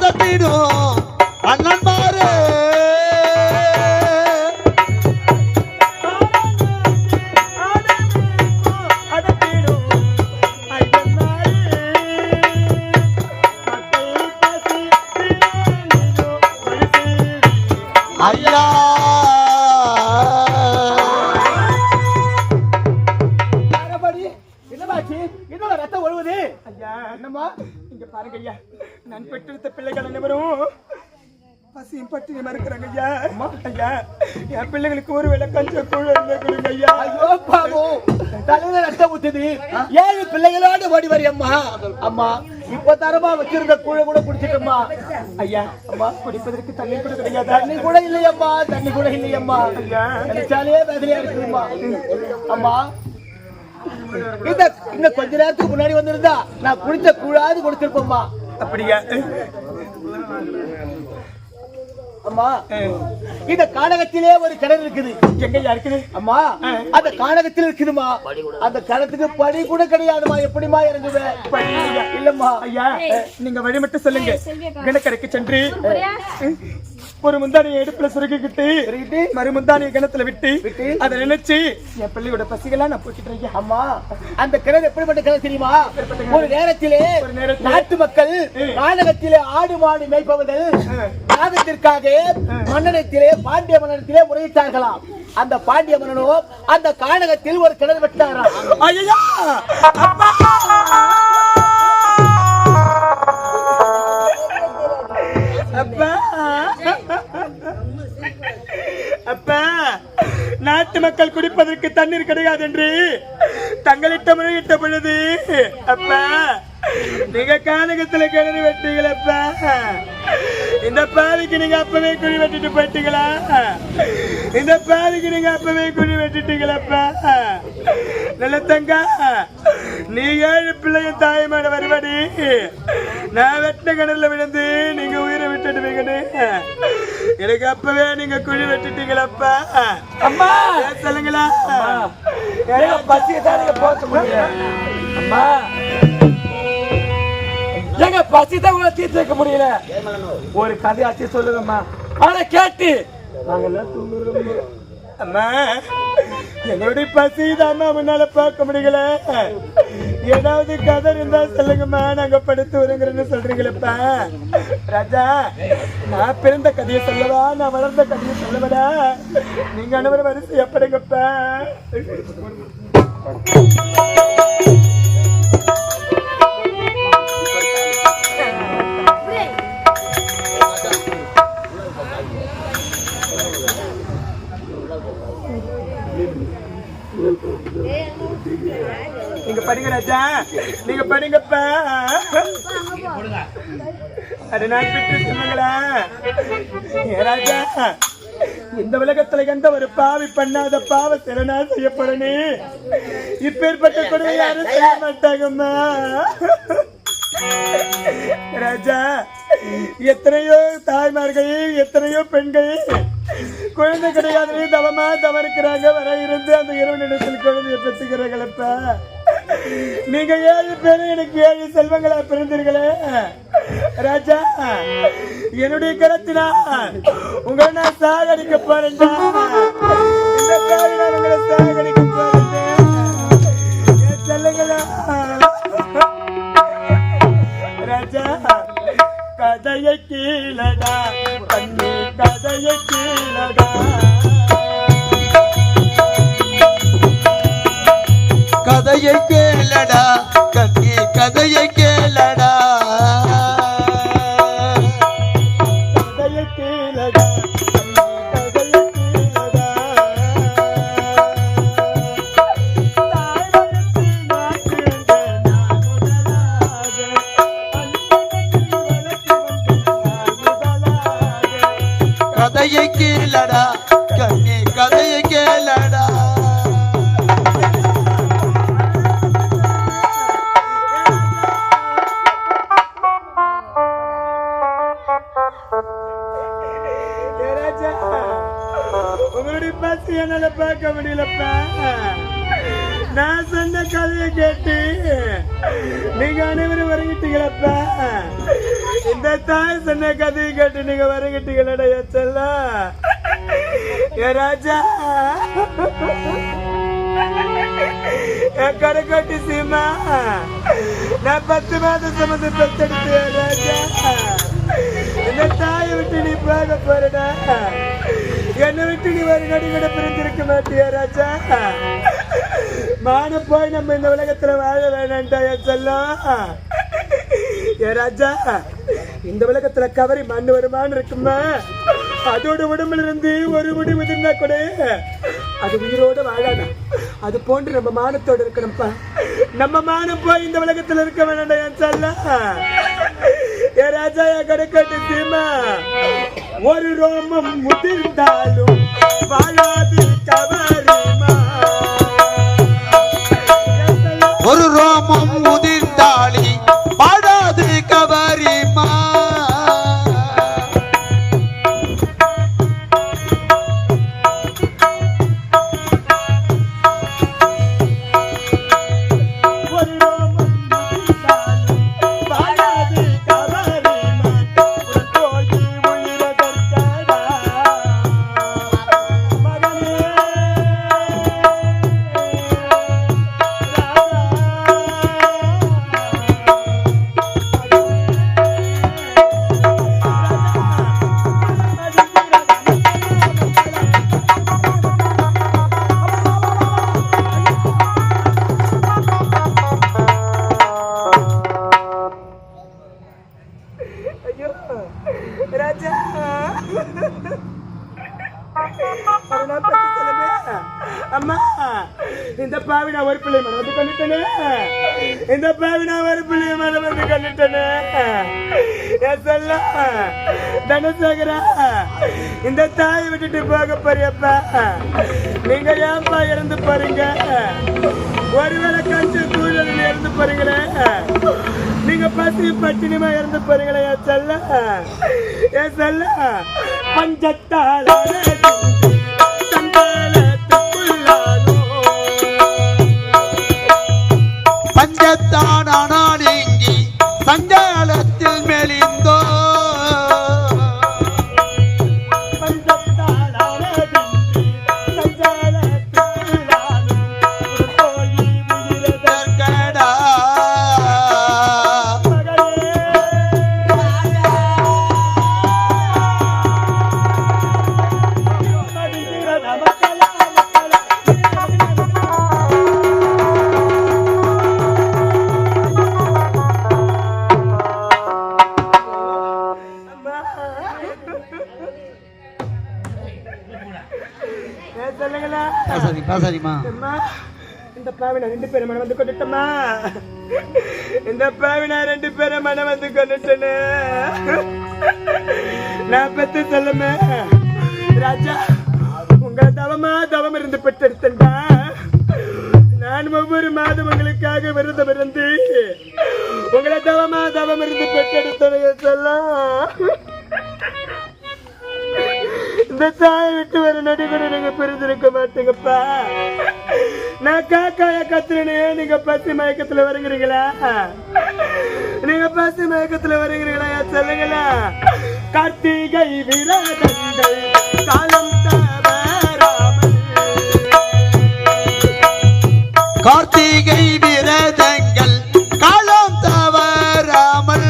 நடத்திடும் அண்ணன் பாரு ஐயா என்னோட ரத்தம் ஒழுகுது ஐயா. என்னம்மா இங்க பாருங்க ஐயா, நான் பெற்றெடுத்த பிள்ளைகள் அனைவரும் பசியும் பட்டினி மறுக்கிறாங்க ஐயா. ஐயா, என் பிள்ளைகளுக்கு ஒரு வேளை கஞ்ச கூழ் கொடுங்க ஐயா. ஐயோ பாவம், தலையில ரத்தம் ஊத்துது. 7 பிள்ளைகளோடு ஓடி வரி அம்மா. அம்மா இப்ப தரமா வச்சிருந்த கூழ கூட குடிச்சிட்டம்மா. ஐயா, அம்மா குடிப்பதற்கு தண்ணி கூட கிடையாது. தண்ணி கூட இல்லையம்மா, தண்ணி கூட இல்லையம்மா. ஐயா, நினைச்சாலே வேதனையா இருக்குமா. அம்மா இந்த கொஞ்ச நேரத்துக்கு முன்னாடி வந்திருந்தா நான் குடிச்ச கூழாது கொடுத்திருப்போம்மா. அப்படியா அம்மா? இந்த கானகத்திலே ஒரு கிணறு இருக்குது. எங்கயா இருக்குது அம்மா? அந்த கானகத்தில் இருக்குதுமா. அந்த கிணத்துக்கு படி கூட கிடையாதுமா. எப்படிமா இறங்குவேன்? இல்லம்மா. ஐயா, நீங்க வழி மட்டும் சொல்லுங்க. கிணக்கரைக்கு சென்று ஒரு முந்தானியை எடுப்புல சுருக்கிக்கிட்டு மறு முந்தானியை கிணத்துல விட்டு அதை நினைச்சு என் பிள்ளையோட பசிகளா நான் போட்டுக்கிறேன். அம்மா, அந்த கிணறு எப்படிப்பட்ட கிணறு தெரியுமா? ஒரு நேரத்திலே நாட்டு மக்கள் கானகத்திலே ஆடு மாடு மேய்ப்பவர்கள் நாகத்திற்காக மன்னனத்திலே பாண்டிய மன்னனத்திலே முறையிட்டார்களாம். அந்த பாண்டிய மன்னனோ அந்த கானகத்தில் ஒரு கிணறு வெட்டாராம். ஐயா, அப்பா அப்பா, நாட்டு மக்கள் குடிப்பதற்கு தண்ணீர் கிடையாது என்று தங்களிட்ட முறையிட்ட பொழுது அப்பா நீங்க கானகத்துல கிணறு வெட்டீங்களப்பா. இந்த பாதிக்கு நீங்க அப்பவே குழி வெட்டிட்டு போயிட்டீங்களா? இந்த பாதிக்கு நீங்க அப்பவே குழி வெட்டிட்டீங்களப்பா. நிலத்தங்க, நீ 7 பிள்ளையும் தாயமான வருவடி நான் வெட்ட கிணறுல விழுந்து நீங்க உயிரை விட்டுடுவீங்கன்னு எனக்கு அப்பவே நீங்க குழி வெட்டிட்டீங்களப்பா. அம்மா சொல்லுங்களா? பசியை தான் போக முடியல அம்மா. எங்க பசிதான் உங்களை தீர்த்து வைக்க முடியல. ஒரு கதையாச்சு சொல்லுங்கம்மா. ஆனா கேட்டு அம்மா, எங்களுடைய பசிதான் முன்னால பார்க்க முடியல. ஏதாவது கதை இருந்தா சொல்லுங்கம்மா, நாங்க படுத்து வருங்கிறன்னு சொல்றீங்களப்பா. ராஜா, நான் பிறந்த கதையை சொல்லவா, நான் வளர்ந்த கதையை சொல்லவடா? நீங்க அனைவரும் வரிசை எப்படிங்கப்பா? நீங்க படிங்க ராஜா, நீங்க படிங்கப்பா. அது நான் பெற்று சொல்லுங்களா ராஜா? இந்த உலகத்துல எந்த ஒரு பாவி பண்ணாத பாவ சிறனா செய்யப்படனே இப்பேற்பட்ட கொடுமை யாரும் செய்ய மாட்டாங்கம்மா. ராஜா, எத்தனையோ தாய்மார்கள், எத்தனையோ பெண்கள் குழந்தை கிடையாது தவமா தவறுக்கிறாங்க. வர இருந்து அந்த 2 நிமிடத்தில் குழந்தைய பெற்றுக்கிறாங்களப்பா. நீங்க 7 பேரும் எனக்கு 7 செல்வங்களா பிறந்தீர்களே ராஜா. என்னுடைய கருத்தினா உங்களை நான் சாகடிக்க போறேன். இந்த பேரை நான் உங்களை சாகடிக்க போறேன். சொல்லுங்களா ராஜா? கதையை கீழடா கண்ணி, கதையை கீழடா. கதையை கேளடா கண்ணி, கதையை கேளடா. கதையை கீழடா கண்ணி, கதையை கீழடா. கதையை கேளடா கண்ணி, கதையை கேளடா. உங்களுடைய பசி என்னால பார்க்க முடியலப்பா. நான் சொன்ன கதையை கேட்டு நீங்க அனைவரும் வரங்கிட்டீங்களப்பா. இந்த தாய் சொன்ன கதையை கேட்டு நீங்க வரகிட்டீங்களா சொல்ல ராஜா என் கடைக்கோட்டி சீமா நான் 10 மாதம் சுமந்து பெத்தெடுத்தேன் ராஜா இந்த தாயை விட்டு நீ போக போறடா என்னை விட்டு நீ ஒரு நடி கூட பிரிஞ்சிருக்க மாட்டியா ராஜா மான போய் நம்ம இந்த உலகத்துல வாழ வேணான்டா சொல்லும் ராஜா இந்த உலகத்துல கவரி மண் வருமானு இருக்குமா அதோட உடம்புல இருந்து ஒரு முடி உதிர்ந்தா கூட அது உயிரோட வாழாதா அது போன்று நம்ம மானத்தோட இருக்கணும்ப்பா நம்ம மானம் போய் இந்த உலகத்துல இருக்க வேணாண்டா என் சொல்ல ராஜா என் கடைக்கட்டு சீமா ஒரு ரோமம் முதிர்ந்தாலும் வாழாது கவரிமா ஒரு ரோமம் முதிர்ந்தாளி பாடாது கவரிமா ராஜா அம்மா இந்த பாவி நான் ஒரு பிள்ளை மனம் வந்து கண்டுட்டேனே இந்த பாவி நான் ஒரு பிள்ளை மனம் வந்து கண்டுட்டேனே சொல்ல தனசேகரா இந்த தாயை விட்டுட்டு போக போறியப்பா நீங்க ஏன்பா இறந்து போறீங்க ஒருவேளை கஞ்சி கூழலில் இறந்து போறீங்களே நீங்க பசி பட்டினிமா இறந்து போறீங்களே என் சொல்ல பஞ்சத்தால பஞ்சத்தான நீங்கி சஞ்சாலத்தில் மெலிந்தோ பாசாரிமா இந்த பாவினா 2 பேரை மனம் வந்து கொண்டுட்டமா இந்த பாவினா 2 பேரை மனம் வந்து கொண்டுட்டனே நான் பத்தி சொல்லுமே ராஜா உங்களை தவம் இருந்து பெற்றெடுத்தா நான் ஒவ்வொரு மாதம் உங்களுக்காக விரதம் இருந்து உங்களை தவம் இருந்து பெற்றெடுத்தனைய சொல்ல இந்த தாயை விட்டு வர நடிகரை நீங்க பிரிந்திருக்க மாட்டீங்கப்பா நான் காக்காய கத்துறனே நீங்க பசி மயக்கத்துல வருகிறீங்களா நீங்க பசி மயக்கத்துல வருகிறீங்களா சொல்லுங்களா கார்த்திகை விரதங்கள் காலம் தவறாமல் கார்த்திகை விரதங்கள் காலம் தவறாமல்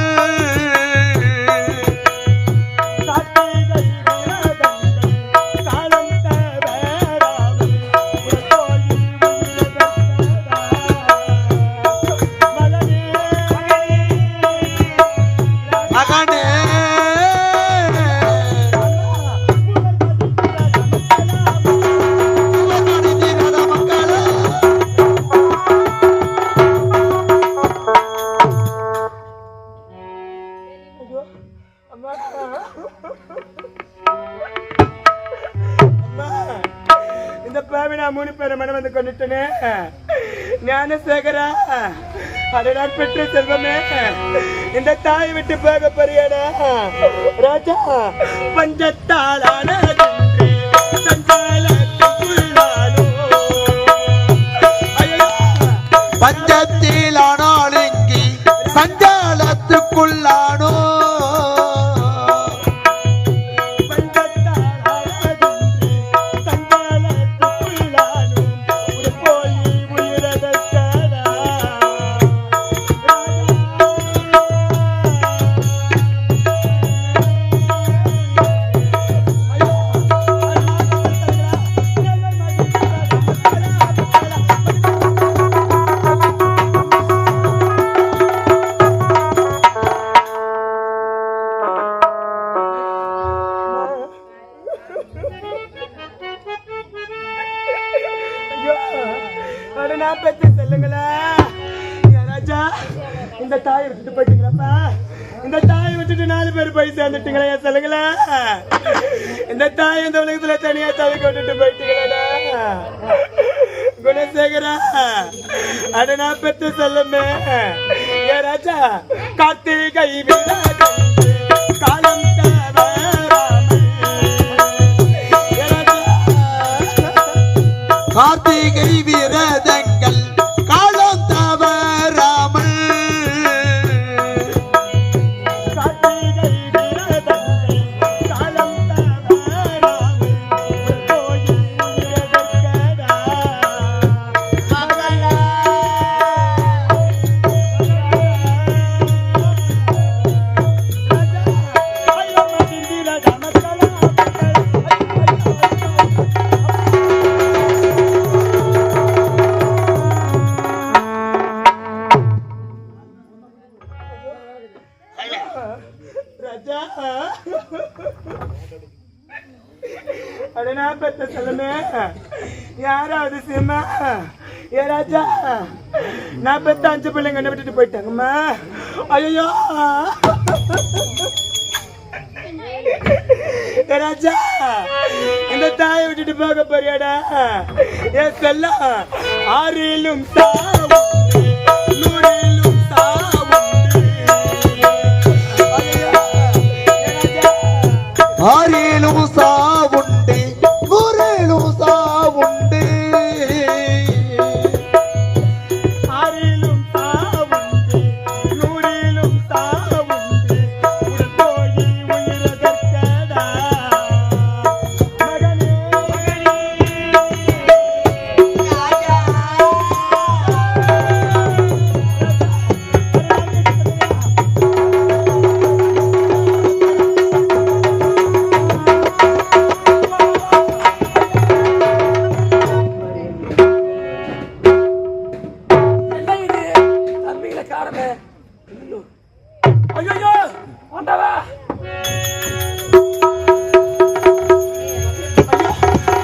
இந்த பாவினா 3 பேரை மனம் வந்து கொண்டுட்டனே ஞானசேகரா அதை நான் பெற்று செல்வமே இந்த தாயை விட்டு போக போறியாடா ராஜா பஞ்சத்தாலான பஞ்சத்திலானால் இங்கி சஞ்சாலத்துக்குள்ளானோ அடனா பெத்து செல்லுங்களா ராஜா. இந்த தாயை விட்டுட்டு போயிட்டீங்களப்பா. இந்த தாயை விட்டுட்டு 4 பேர் போய் சேர்ந்துட்டீங்களா சொல்லுங்களா. இந்த தாய் இந்த உலகத்துல தனியா தவிக்க விட்டுட்டு போயிட்டீங்களா குணசேகரா. அடனா பெத்து செல்லுமே ஏ ராஜா. கார்த்திகை காலம் கார்த்திகை விரதங்கள் காலம் தவறாமல் கார்த்திகை விரதங்கள் காலம் தவறாமல் கோயில் விரதக்கடா மகளா. ராஜா ஐயோ மதிந்திர தமக்கலா ராஜா. அடனா பெத்த செல்லமே யாராவது சிம்மா ஏ ராஜா. நான் பெத்த 5 பிள்ளைங்க என்ன விட்டுட்டு போயிட்டாங்கம்மா. ஐயோ ராஜா. இந்த தாயை விட்டுட்டு போக போறியாடா ஏ செல்ல. 6லும் சாவு 100லும் சாவு. ஆறிலும் சாவுண்டு 100லும் சாவுண்டு. 6லும் sound 100லும் sound. உடல் போய் உயிரதற்கடா மகனே ராஜா. ஐயோ ஆண்டவா.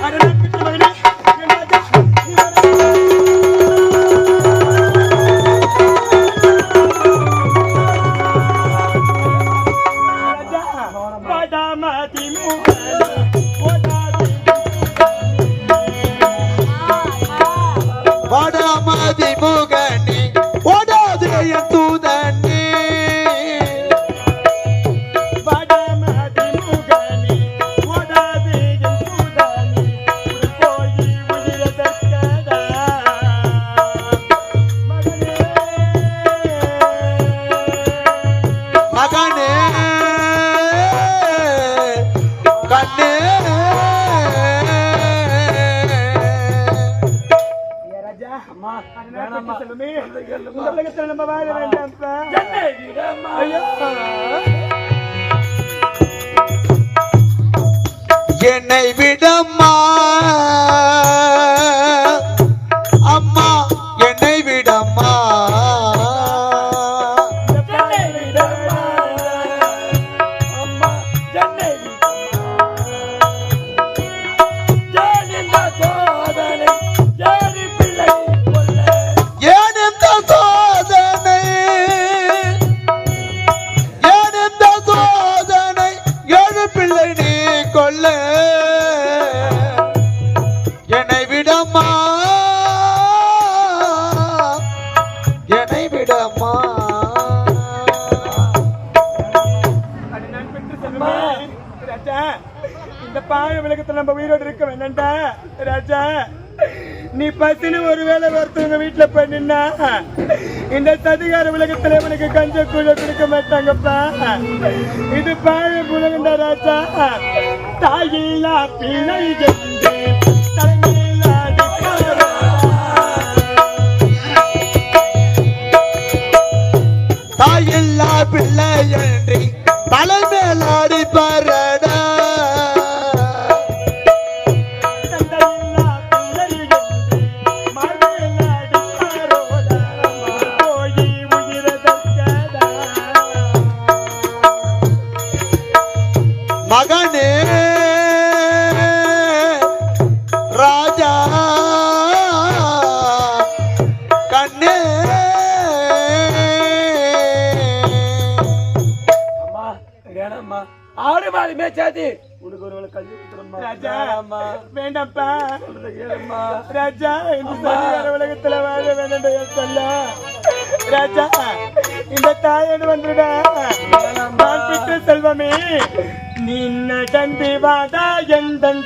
அடனா பிட்டு மகனே என் ராஜா. படாமதி வடமதி முகனி ஓடாதே என் தூதனே. படாமதி முகனி ஓடாதே என் தூதனே. போய் உயிரதற்கடா மகனே மகனே கண்ணே. ராஜா. அம்மா வேணாம்மா செல்லுமே. இந்த உலகத்துல நம்ம வாழ வேண்டாம்ப்பா. ஐயோ என்னை விடம்மா அம்மா என்னை விடம்மா. ஏன் இந்த சோதனை ஏன் இந்த சோதனை 7 பிள்ளை நீ கொல்ல. என்னை விடம்மா என்னை விடம்மா. ராஜா. இந்த பாய உலகத்துல நம்ம உயிரோடு இருக்க வேண்டாம்டா ராஜா. நீ பசினு ஒருவேளை ஒருத்தவங்க வீட்டுல போய் நின்னா இந்த சதிகார உலகத்துல உனக்கு கஞ்ச கூழ கொடுக்க மாட்டாங்கப்பா. இது பாய உலகம்டா ராஜா. தாயில்லா பிள்ளை என்று தலைமையில்லாது பாரா. தாயில்லா பிள்ளை என்று தலைமேலாடி பரடா. தந்தையில்லா பிள்ளை என்று மார்பேலாடி பாரோடா. போய் உயிரதற்கடா மகனே ராஜா ஆடு மாறி மேய்ச்சாதி உனக்கு ஒரு கல்வி ராஜா வேண்டாம்ப்பா ராஜா இந்த சரியான உலகத்துல வாழ வேண்டாம் சொல்ல ராஜா இந்த தாயோடு வந்துடா நான் பெற்ற செல்வமே நீ நடந்து வாடா எந்தன்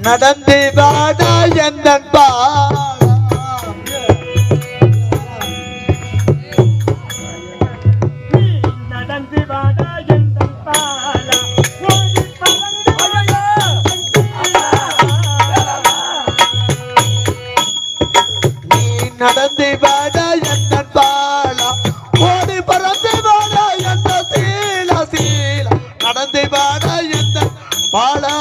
நடந்து வாடா எந்தன் நடந்து வாடா எந்தன் பாலா நீ நடந்து வாடா எந்தன் பாலா ஓடி பறந்து வாடா எந்த சீலா சீலா நடந்து வாடா எந்தன் பாலா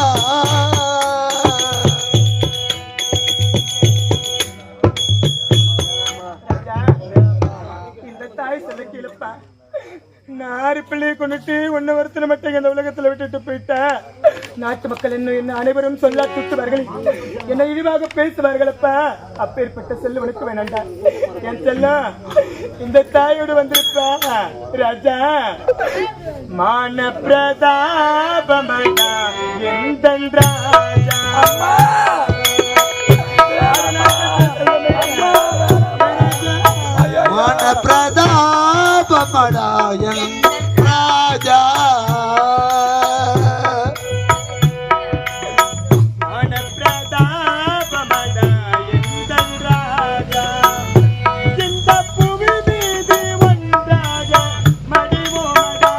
நாறு பிள்ளையை கொண்டுட்டு ஒன்னு வருத்தனை மட்டும் இந்த உலகத்துல விட்டுட்டு போயிட்ட நாட்டு மக்கள் என்ன அனைவரும் சொல்ல துட்டுவார்கள் என்ன இழிவாக பேசுவார்கள் அப்பேற்பட்ட செல்வனுக்கு வேணாண்டா என் செல்லம் இந்த தாயோடு வந்திருப்பா ராஜா மான பிரதாபமடா எந்தன் ராஜா மான பிரதாபமடா என் ராஜா மான பிரதாபமடா எந்தன் ராஜா இந்த புவி மீது ஒன்றாக மடிவோமடா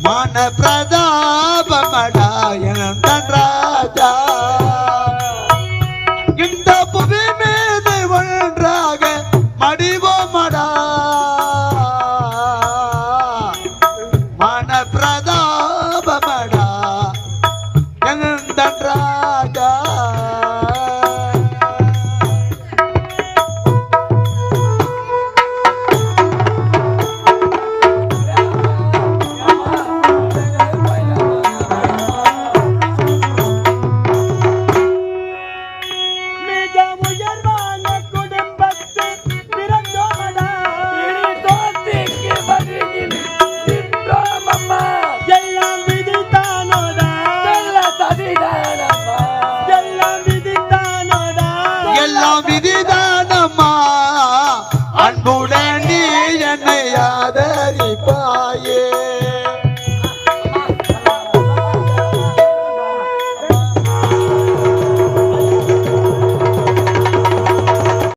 மான பிரதாபமடா என் ராஜா இந்த புவி மீது ஒன்றாக மடிவோமடா மான பிரதாபமடா எந்தன் ராஜா மிக உயர்வான குடும்பத்தில் பிறந்தோமடா தோத்திக்கு பதில் நின்றோமம்மா எல்லாம் விதித்தானோடா எல்லாம் விதித்தானோடா எல்லாம் விதிதானம்மா அன்புட